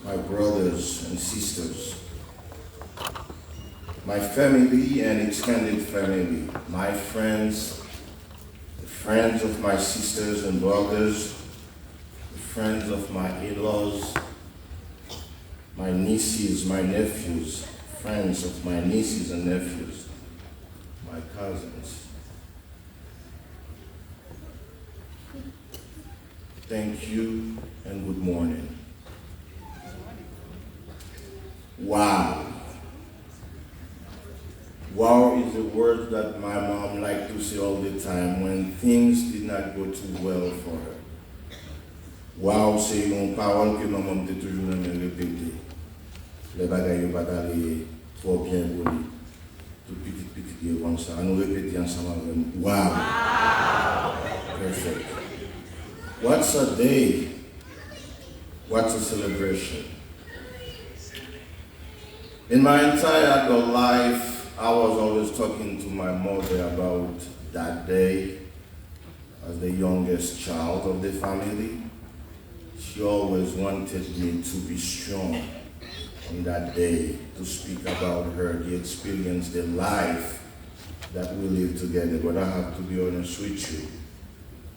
my brothers and sisters, my family and extended family, my friends, the friends of my sisters and brothers, the friends of my in-laws, my nieces, my nephews, friends of my nieces and nephews, my cousins. Thank you and good morning. Wow. Wow is a word that my mom liked to say all the time when things did not go too well for her. Wow, c'est une parole que maman me toujours répéter. Les bagailles pas aller trop bien pour lui. Tout petit comme ça. On nous répéter ensemble avec wow. Perfect. What's a day? What's a celebration? In my entire adult life, I was always talking to my mother about that day. As the youngest child of the family, she always wanted me to be strong on that day, to speak about her, the experience, the life that we live together. But I have to be honest with you,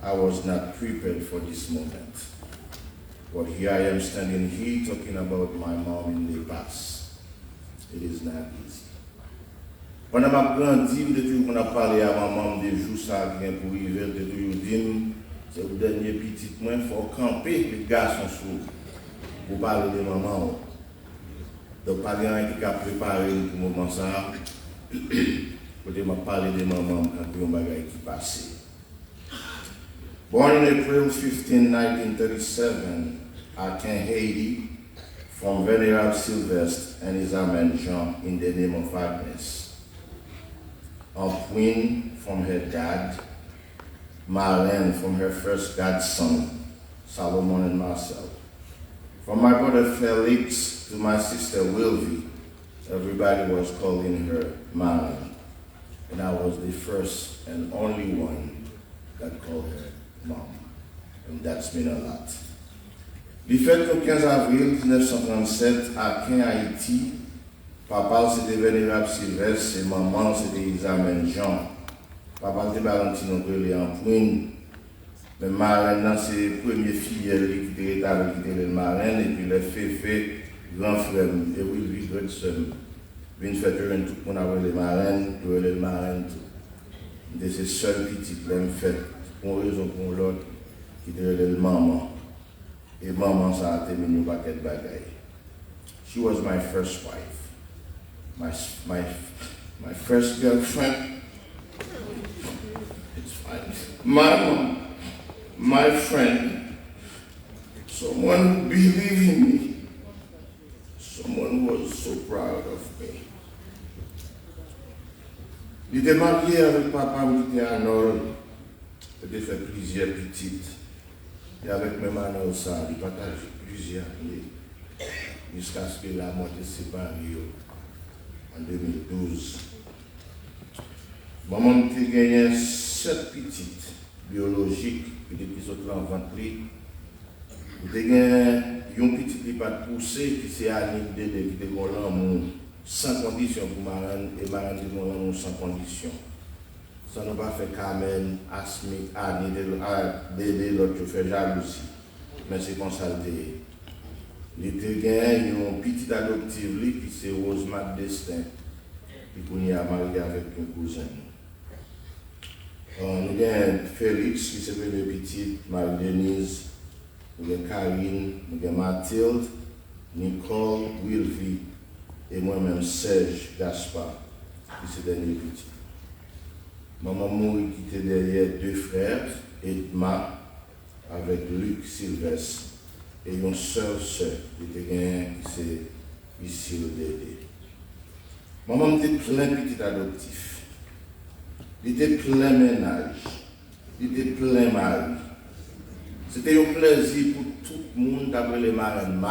I was not prepared for this moment. But here I am standing here talking about my mom in the past. It is not easy. Pendant ma grandi, depuis qu'on a parlé à maman des jours ça vient pour arriver, de toujours dire, c'est le dernier petit point, il faut camper les garçons sous pour parler de maman. Donc, pas rien qui a préparé pour le moment ça, pour parler de maman quand on bagaille qui passait. Born in April 15, 1937, at Haiti, from Venerable Sylvestre and his Amen Jean in the name of Agnes. A twin from her dad, Marlene from her first godson, Solomon and Marcel. From my brother Felix to my sister Wilvie, everybody was calling her Marlene. And I was the first and only one that called her Mom. And that's meant a lot. Le fait qu'au 15 avril 1937, à Caen, Haïti, papa c'était Vénérable Sylvestre et maman c'était Isabelle Jean. Papa était Valentino Brûlé en Pouine. Mais Marraine, c'est les premières filles qui étaient avec le Marraine et puis les féfés, grand frère et Willy Godson. Une fête tout le monde avait les Marraines, pour les Marraines tout. De ces seules petites mêmes fêtes, pour une raison pour l'autre, qui étaient le maman. Et maman ça a terminé par paquet de bagaille. She was my first wife, my first girlfriend. It's fine. My mom, my friend, someone who believed in me, someone who was so proud of me. Il était marié avec papa, il était à Nord, il a fait plusieurs petites. Et avec mes manos, ça, il partage plusieurs années, jusqu'à ce que la mort est séparée en 2012. Maman a gagné 7 petites biologiques, qui sont en ventre. Il a gagné une petite qui pas poussée, qui s'est animée, qui était l'amour sans condition pour Marane, et Marane dit l'amour sans condition. Ça n'a pas fait Carmen, Asmik, Annie, d'aider l'autre qui fait jalousie. Mais c'est comme ça le dit. Il était une petite adoptive qui c'est Rosemary Destin, qui a marié avec un cousin. Nous avons Félix qui s'appelle le petit, Marie-Denise, nous avons Karine, nous avons Mathilde, Nicole, Wilvie et moi-même Serge Gaspard, qui c'est le dernier petit. Maman mourit qui était derrière 2 frères, Edma, avec Luc Sylvestre, et une sœur qui était qui c'est ici le Dédé. Maman était plein de petits adoptifs. Il était plein ménage. Il était plein mari. C'était un plaisir pour tout le monde d'appeler les marraines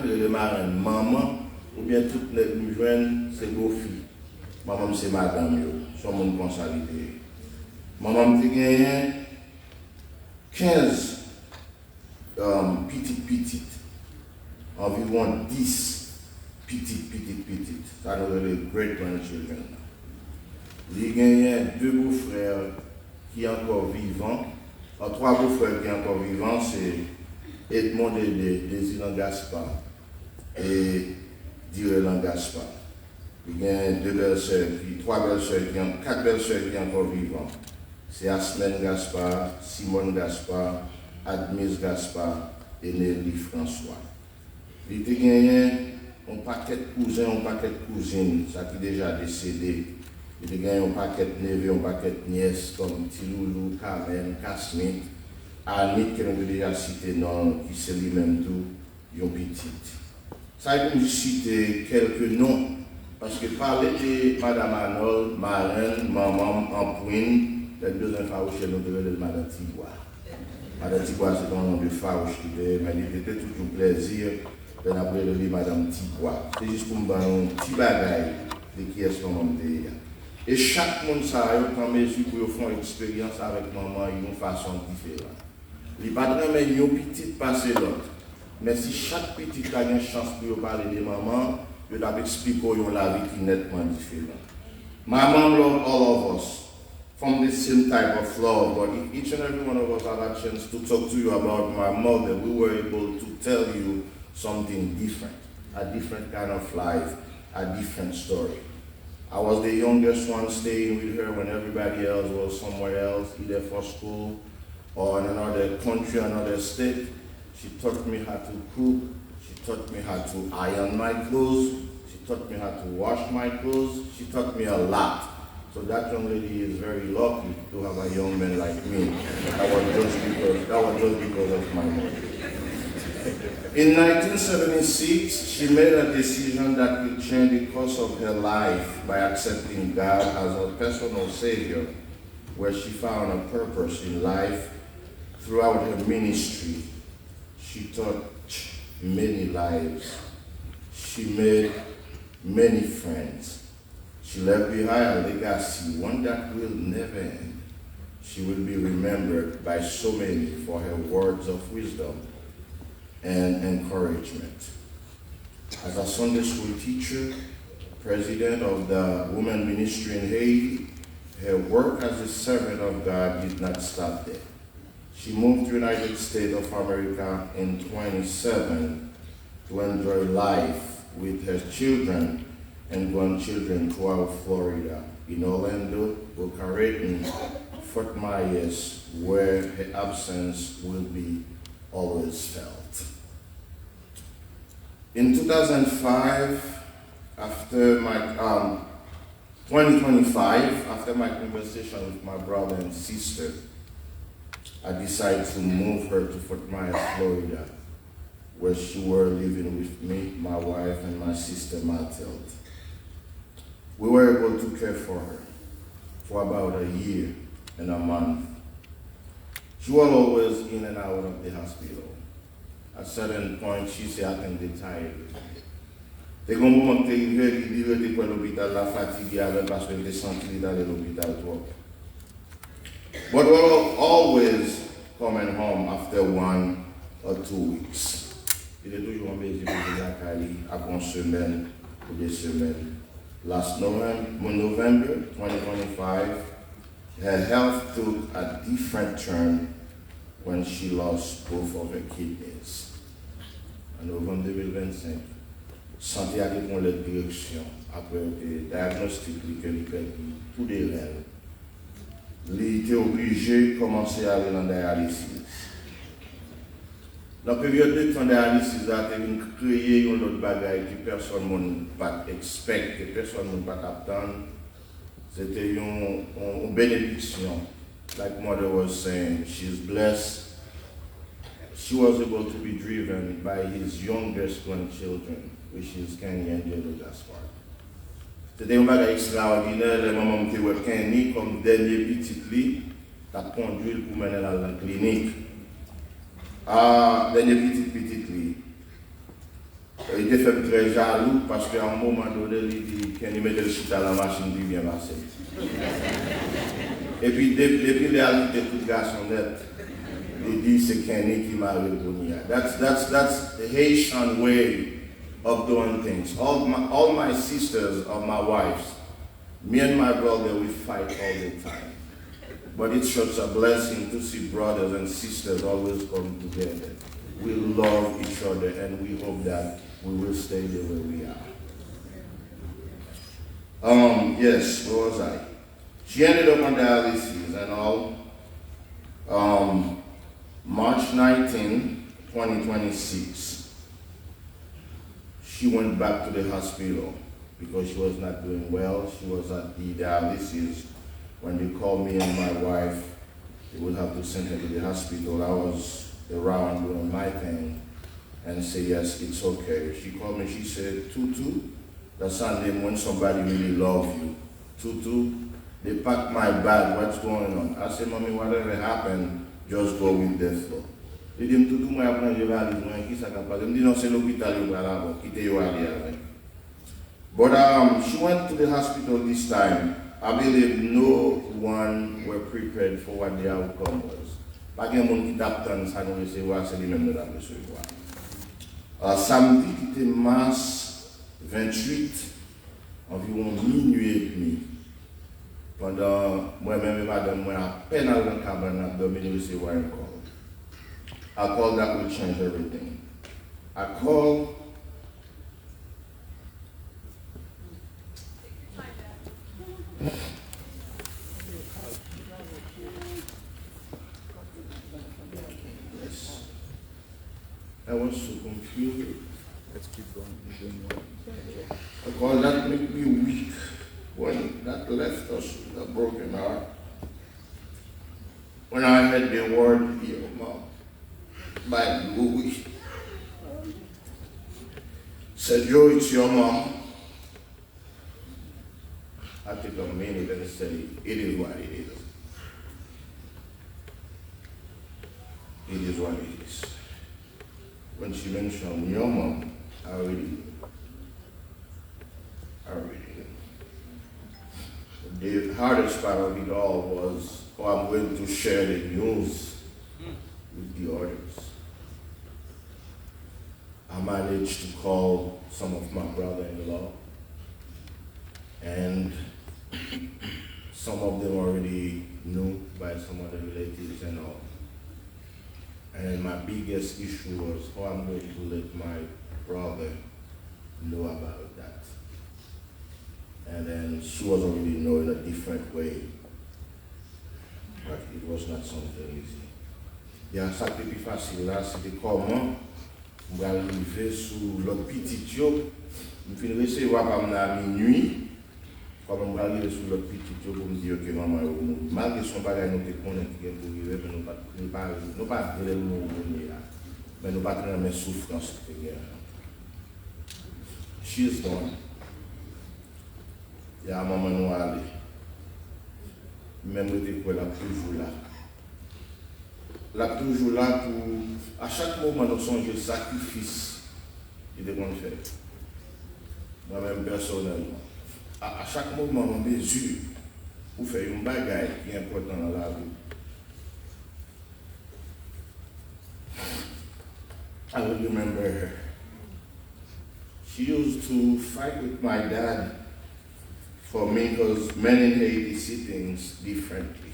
les marraines maman, ou bien toutes les jeunes, c'est vos filles. Maman, c'est madame, son monde consolidé. Maman, j'ai gagné 15 petites. environ 10 petites. Ça nous les great grandchildren. Il y a 2 beaux-frères qui sont encore vivants. 3 beaux-frères qui sont encore vivants, c'est Edmond Désirant Gaspard et Direlan Gaspard. Il y a 2 belles-sœurs, 3 belles-sœurs, 4 belles-sœurs qui sont encore vivantes. C'est Asmène Gaspard, Simone Gaspard, Agnes Gaspard et Nelly François. Il y a gagné un paquet de cousins, un paquet de cousines, ça qui est déjà décédé. Il y a gagné un paquet de neveux, un paquet de nièces comme Tiloulou, Carmen, Casmit, Anit, qui nous a déjà cité, non, qui c'est lui-même tout, une petite. Ça a été citer quelques noms, parce que parler de Madame Arnold, Marraine, Maman, Ampoine, les 2 enfants chez nous de Madame Tigua. Madame Tigua, c'est un nom de farouche qui était, mais il était toujours plaisir de l'appeler Madame Tigua. C'est juste pour me faire un petit bagaille de qui est son nom de. Et chaque monde, ça a eu en mesure pour faire une expérience avec maman d'une façon différente. Il n'y a pas de une petite passer l'autre. Mais si chaque petite a une chance pour parler de maman, je dois expliquer la vie qui est nettement différente. My mom loved all of us from the same type of love, but if each and every one of us had a chance to talk to you about my mother, we were able to tell you something different, a different kind of life, a different story. I was the youngest one staying with her when everybody else was somewhere else, either for school or in another country, another state. She taught me how to cook. She taught me how to iron my clothes. She taught me how to wash my clothes. She taught me a lot. So that young lady is very lucky to have a young man like me. That was just because of my mother. In 1976, she made a decision that would change the course of her life by accepting God as her personal Savior, where she found a purpose in life. Throughout her ministry, she touched many lives. She made many friends. She left behind a legacy, one that will never end. She will be remembered by so many for her words of wisdom and encouragement. As a Sunday school teacher, president of the Women Ministry in Haiti, her work as a servant of God did not stop there. She moved to the United States of America in 27 to enjoy life with her children and grandchildren throughout Florida, in Orlando, Boca Raton, Fort Myers, where her absence will be always felt. In 2005, after my 2025, after my conversation with my brother and sister, I decided to move her to Fort Myers, Florida, where she were living with me, my wife, and my sister Mathilde. We were able to care for her for about a year and a month. She was always in and out of the hospital. At a certain point, she said, I can get tired. Te kon moment te rive, li dire te kwen l'hôpital la fatigué avec parce que te senti d'aller l'hôpital trop. But we were always coming home after 1 or 2 weeks. Il est toujours en Belgique pour la Cali, après une semaine ou 2 semaines. Last November 2025, her health took a different turn when she lost both of her kidneys. En novembre 2025, santé a été pour la direction après le diagnostic qu'il a perdu tout des reins. Il était obligé de commencer à aller en dialyse. Dans la période de temps de dialyse, il a créé une autre bagaille que personne ne pas expect, que personne ne pas attendre. C'était une bénédiction. Like Mother was saying, she's blessed. She was able to be driven by his youngest grandchildren, which is Kenny and Diego Gaspard. C'était un bagage extraordinaire. Le moment où Kenny, comme dernier petit lit, a conduit pour mener à la clinique. Dernier petit lit. Il était fait très jaloux parce qu'à un moment donné, il dit Kenny mettait le chute à la machine, il vient passer. Et puis, depuis il était tout garçon net. They dit c'est Kenny qui m'a répondu. That's the Haitian way of doing things. All my sisters are my wives. Me and my brother, we fight all the time. But it's such a blessing to see brothers and sisters always come together. We love each other and we hope that we will stay there where we are. Yes, where was I? She ended up on dialysis and all. March 19, 2026, she went back to the hospital because she was not doing well. She was at the dialysis. When they called me and my wife, they would have to send her to the hospital. I was around doing my thing and say, yes, it's okay. She called me, she said, Tutu, that's Sunday when somebody really loves you. Tutu, they packed my bag, what's going on? I said, Mommy, whatever happened, just go with the flow. They didn't do my valise, qui ça capable. They didn't say l'hôpital, but she went to the hospital this time. I believe no one were prepared for what the outcome was. Pas de monde qui t'attend, ça nous laisse voir, c'est lui-même de la recevoir. Samedi, qui était mars 28, environ minuit et demi. Pendant moi-même et madame, moi, à peine dans le cabane, à dormir, recevoir un call. A call that will change everything. A call. Yes. I was so confused. Let's keep going. A call that made me weak when that left us with a broken heart. When I had the word here, Mom, by Louis, said, Joe, it's your mom. I took a minute and say, it is what it is. It is what it is. When she mentioned your mom, I already knew. The hardest part of it all was, I'm going to share the news with the others. I managed to call some of my brother-in-law, and some of them already knew by some other relatives and all. And my biggest issue was how I'm going to let my brother know about that. And then she was already knowing a different way, but it was not something easy. Il y a ça qui est plus facile là, c'était comment on va arriver sur l'autre petit job. Je finis recevoir par à minuit, comme on va arriver sur l'autre petit job pour me dire que maman est au monde. Malgré son bagage, nous te connaissons qui est pour arriver, mais nous pas vraiment venir là. Mais nous pas dans mes souffrances que nous avons. She's gone. Il y a un moment où aller. Même si elle est toujours là. Elle est toujours là pour, à chaque moment, nous songe le sacrifice qu'il devons faire. Moi-même, personnellement. À chaque moment, on mesure pour faire une bagaille qui est importante dans la vie. I will remember her. She used to fight with my dad for me because men in Haiti see things differently.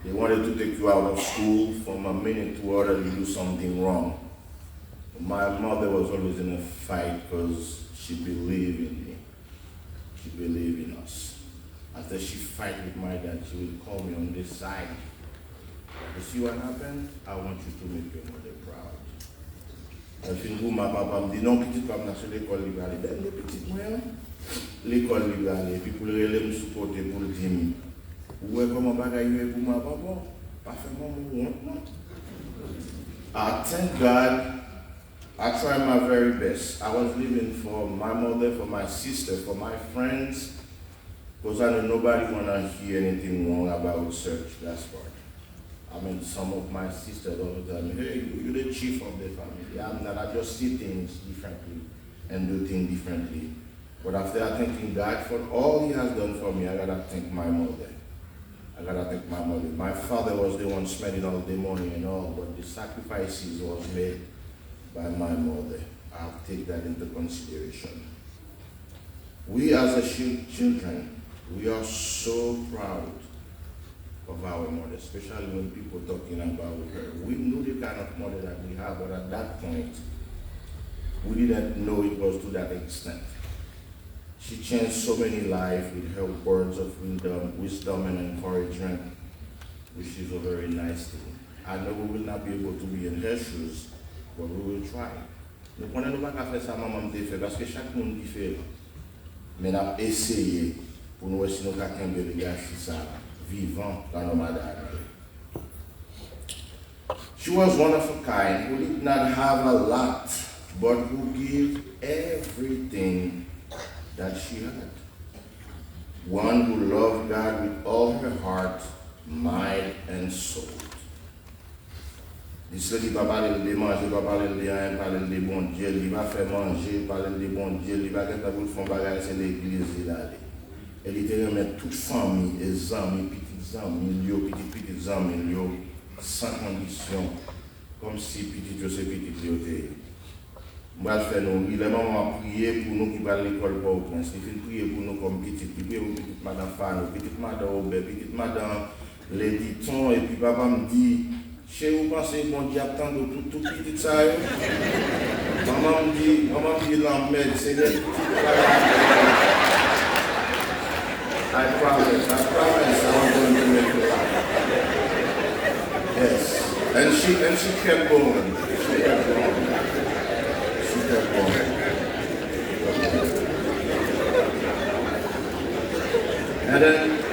They wanted to take you out of school from a minute to other to do something wrong. My mother was always in a fight because she believed in me. She believed in us. After she fight with my dad, she would call me on this side. You see what happened? I want you to make your mother proud. Elle fin pour ma papa me dit non, petite femme n'a sur l'école libérale. Ben, les petites moyens, l'école libérale. Et puis pour le me supporter pour le dire, ouais, comment bagaille pour ma papa? Parfaitement, non. Thank God, I tried my very best. I was living for my mother, for my sister, for my friends, because I know nobody want to hear anything wrong about Serge Gaspard. I mean, some of my sisters always tell me, hey, you're the chief of the family. I'm not, I just see things differently and do things differently. But after thanking God for all he has done for me, I gotta thank my mother. I I gotta thank my mother. My father was the one spending all the money and all, but the sacrifices was made by my mother. I'll take that into consideration. We as a children, we are so proud of our mother, especially when people talking about her. We knew the kind of mother that we have, but at that point, we didn't know it was to that extent. She changed so many lives with her words of wisdom and encouragement, which is a very nice thing. I know we will not be able to be in her shoes, but we will try. Nous ne pouvons pas faire ça, maman me fait, parce que chaque monde est différent. Mais nous avons essayé pour nous essayer de faire des gars vivant dans nos madame. She was one of a kind who did not have a lot, but who gave everything that she had. One who loved God with all her heart, mind, and soul. Il se dit pas parler de manger, pas parler de rien, parler de bon Dieu, il va faire manger, parler de bon Dieu, il va faire pour faire bagage c'est l'église d'aller. Elle était remettre toute famille, les amis, petits amis, petits amis, sans condition, comme si petit c'est petit. Moi, je fais nous, il est maman prier pour nous qui va à l'école pour au prince. Il fait prier pour nous comme petite, il prie pour petite madame Fano, petite madame Aubert, petite madame Lady Ton, et puis papa me dit, chez vous pensez bon Dieu attend de tout petit ça. Maman me dit l'emmède, c'est des petites I promise, I'm going to make it happen. Yes. And she kept going. She kept going.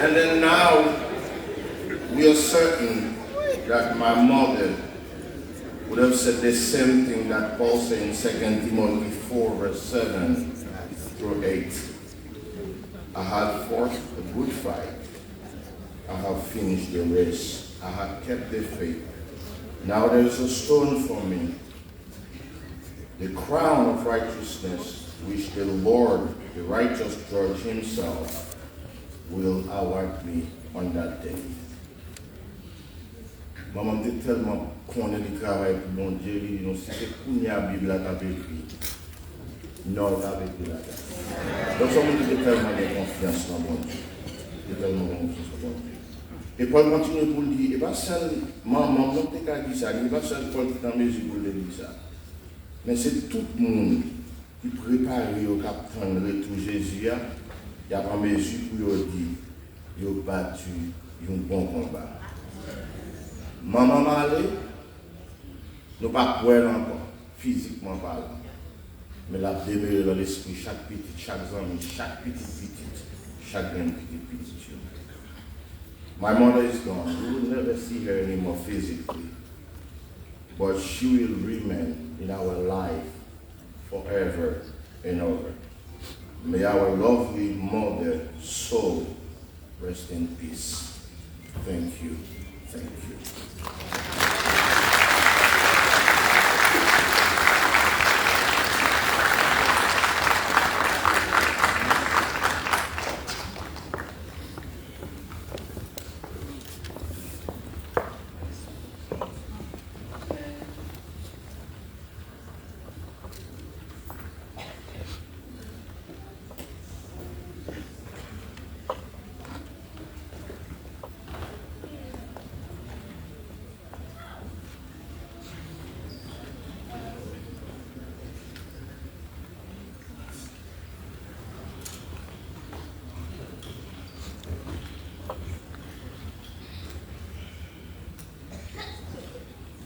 And then now we are certain that my mother would have said the same thing that Paul said in 2 Timothy 4, verse 7 through 8. I have fought a good fight. I have finished the race. I have kept the faith. Now there is a stone for me, the crown of righteousness, which the Lord, the righteous judge himself, will award me on that day. Maman était tellement qu'on est du travail pour mon Dieu, il dit non, si c'est pour la Bible à taper, non, avec la tête. Donc, ça me dit tellement de confiance dans mon Dieu. Tellement de confiance dans mon Dieu. Et Paul continue pour le dire, et pas seul, maman, non, t'es qu'à dire ça, il n'est pas seul Paul qui est en mesure pour le dire ça. Mais c'est tout le monde qui prépare au capitaine de retour Jésus, il y a en mesure pour dire, il a battu un bon combat. Maman m'a allé, nous ne pas pouvoir encore, physiquement parlant. Mais la demeure dans l'esprit, chaque petit, chaque ami, chaque petite, chaque petite. My mother is gone. We will never see her anymore physically. But she will remain in our life forever and ever. May our lovely mother soul rest in peace. Thank you. Thank you.